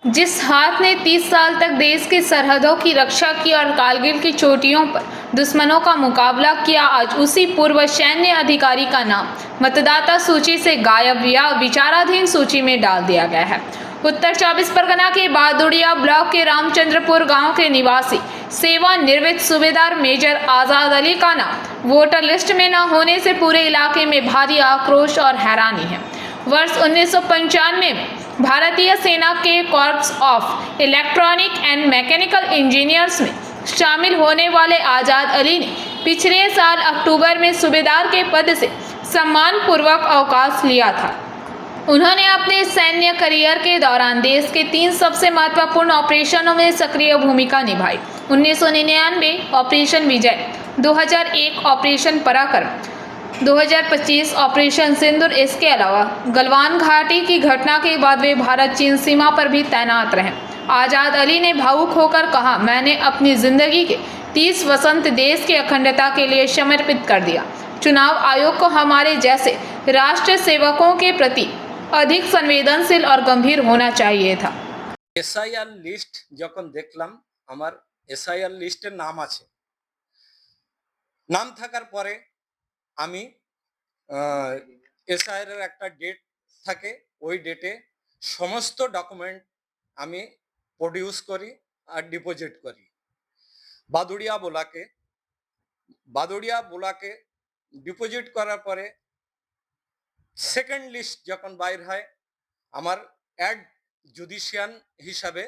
जिस हाथ ने 30 साल तक देश की सरहदों की रक्षा की और कारगिल की चोटियों पर दुश्मनों का मुकाबला किया, आज उसी पूर्व सैन्य अधिकारी का नाम मतदाता सूची से गायब या विचाराधीन सूची में डाल दिया गया है। उत्तर 24 परगना के बहादुरिया ब्लॉक के रामचंद्रपुर गांव के निवासी सेवानिवृत्त सूबेदार मेजर आजाद अली का नाम वोटर लिस्ट में न होने से पूरे इलाके में भारी आक्रोश और हैरानी है। वर्ष 1995 में भारतीय सेना के corps of electronic and mechanical engineers में शामिल होने वाले आजाद अली ने पिछले साल अक्टूबर में सूबेदार के पद से सम्मानपूर्वक अवकाश लिया था। उन्होंने अपने सैन्य करियर के दौरान देश के 3 सबसे महत्वपूर्ण ऑपरेशनों में सक्रिय भूमिका निभाई। 1999 ऑपरेशन विजय, 2001 ऑपरेशन पराक्रम, 2025 ऑपरेशन सिंदूर। इसके अलावा गलवान घाटी की घटना के बाद वे भारत चीन सीमा पर भी तैनात रहे। आजाद अली ने भावुक होकर कहा, मैंने अपनी जिंदगी के 30 वसंत देश की अखंडता के लिए समर्पित कर दिया। चुनाव आयोग को हमारे जैसे राष्ट्र सेवकों के प्रति अधिक संवेदनशील और गंभीर होना चाहिए था। এসআইআর লিস্ট যখন দেখলাম আমার এসআইআর লিস্টের নাম আছে, নাম থাকার পরে আমি এসআইআর এর একটা ডেট থাকে, ওই ডেটে সমস্ত ডকুমেন্ট আমি প্রডিউস করি আর ডিপোজিট করি বাদুড়িয়া বোলাকে ডিপোজিট করার পরে সেকেন্ড লিস্ট যখন বাইর হয় আমার অ্যাড জুডিশিয়ান হিসাবে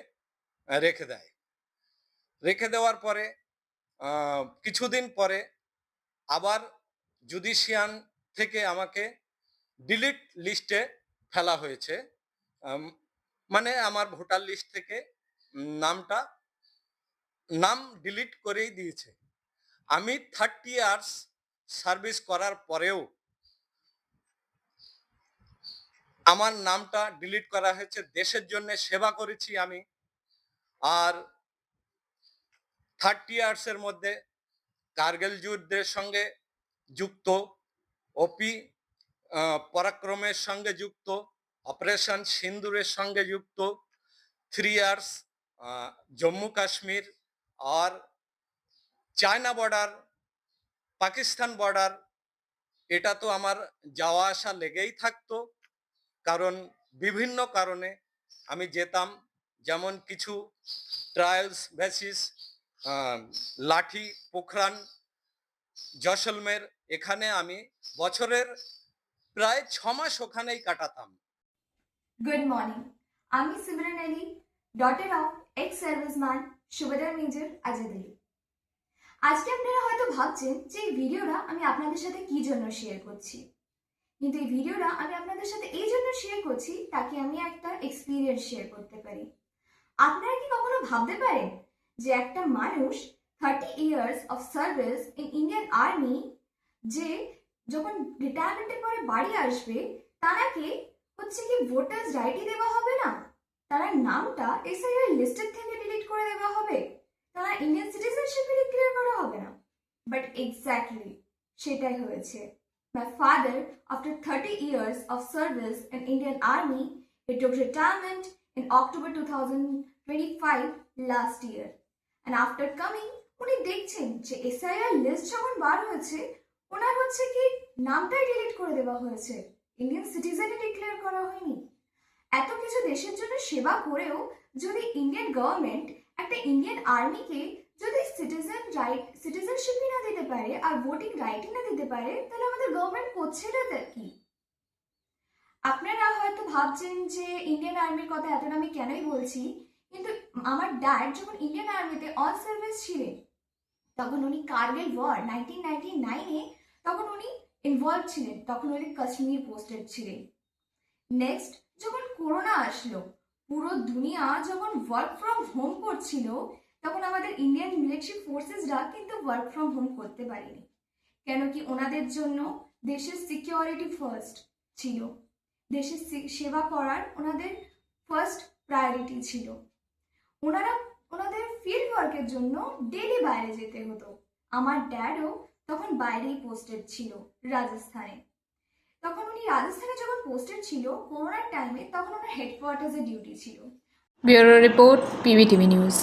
রেখে দেওয়ার পরে কিছুদিন পরে আবার জুডিশিয়ান থেকে আমাকে ডিলিট লিস্টে ফেলা হয়েছে। মানে আমার ভোটার লিস্ট থেকে নাম ডিলিট করেই দিয়েছে। আমি 30 ইয়ার্স সার্ভিস করার পরেও আমার নামটা ডিলিট করা হয়েছে। দেশের জন্য সেবা করেছি আমি, আর 30 ইয়ার্সের মধ্যে কার্গিল যুদ্ধের সঙ্গে যুক্ত, ওপি পরাক্রমের সঙ্গে যুক্ত, অপারেশন সিন্দুরের সঙ্গে যুক্ত, 3 ইয়ার্স জম্মু কাশ্মীর আর চায়না বর্ডার, পাকিস্তান বর্ডার, এটা তো আমার যাওয়া আসা লেগেই থাকতো। কারণ বিভিন্ন কারণে আমি যেতাম, যেমন কিছু ট্রায়ালস বেসিস, লাঠি, পোখরান, জয়সলমের, এখানে আমি বছরের প্রায় 6 মাস ওখানেই কাটাতাম। গুড মর্নিং, আমি Simran Ali, daughter of ex serviceman subedar major Azad Ali. আজকে আপনারা হয়তো ভাবছেন যে এই ভিডিওটা আমি আপনাদের সাথে কি জন্য শেয়ার করছি, কিন্তু এই ভিডিওটা আমি আপনাদের সাথে এই জন্য শেয়ার করছি তাকে আমি একটা এক্সপিরিয়েন্স শেয়ার করতে পারি। আপনারা কি কখনো ভাবতে পারেন যে একটা মানুষ 30 years of service in Indian army, যে যখন রিটায়ারমেন্টের পরে বাড়ি আসবে তারাকে হচ্ছে কি ভোটার্স রাইটই দেওয়া হবে না, তার নামটা এসআইআর লিস্টের থেকে ডিলিট করে দেওয়া হবে, তারা ইন্ডিয়ান সিটিজেনশিপে ডিক্লেয়ার করা হবে না। বাট এক্স্যাক্টলি সেটাই হয়েছে। My father, after 30 years of service in Indian Army, he took retirement in October 2025 last year. And after coming, উনি দেখছেন যে এসআইআর লিস্ট যখন বার হয়েছে ওনার হচ্ছে কি নামটাই ডিলিট করে দেওয়া হয়েছে, ইন্ডিয়ান সিটিজেনই ডিক্লেয়ার করা হয়নি। এত কিছু দেশের জন্য সেবা করেও যদি ইন্ডিয়ান গভর্নমেন্ট একটা ইন্ডিয়ান আর্মিকে যদি সিটিজেনশিপই না দিতে পারে আর ভোটিং রাইটই না দিতে পারে, তাহলে আমাদের গভর্নমেন্ট করছেটা কি? আপনারা হয়তো ভাবছেন যে ইন্ডিয়ান আর্মির কথা এতটা আমি কেনই বলছি, কিন্তু আমার ড্যাড যখন ইন্ডিয়ান আর্মিতে অন সার্ভিস ছিলেন তখন উনি কার্গিল ওয়ার 1999-এ তখন উনি ইনভলভ ছিলেন, তখন উনি কাশ্মীর পোস্টেড ছিলেন। নেক্সট যখন করোনা আসলো, পুরো দুনিয়া যখন ওয়ার্ক ফ্রম হোম করছিল, তখন আমাদের ইন্ডিয়ান মিলিটারি ফোর্সেসরা কিন্তু ওয়ার্ক ফ্রম হোম করতে পারেনি। কেন কি ওনাদের জন্য দেশের সিকিউরিটি ফার্স্ট ছিল, দেশের সেবা করার ওনাদের ফার্স্ট প্রায়োরিটি ছিল। ওনাদের ফিল্ড ওয়ার্কের জন্য ডেলি বাইরে যেতে হতো। আমার ড্যাডও তখন বাইরেই পোস্টেড ছিল রাজস্থানে। তখন উনি রাজস্থানে যখন পোস্টেড ছিল করোনার টাইমে, তখন ওনার হেডকোয়ার্টার্সে ডিউটি ছিল। Bureau report, PVTV news.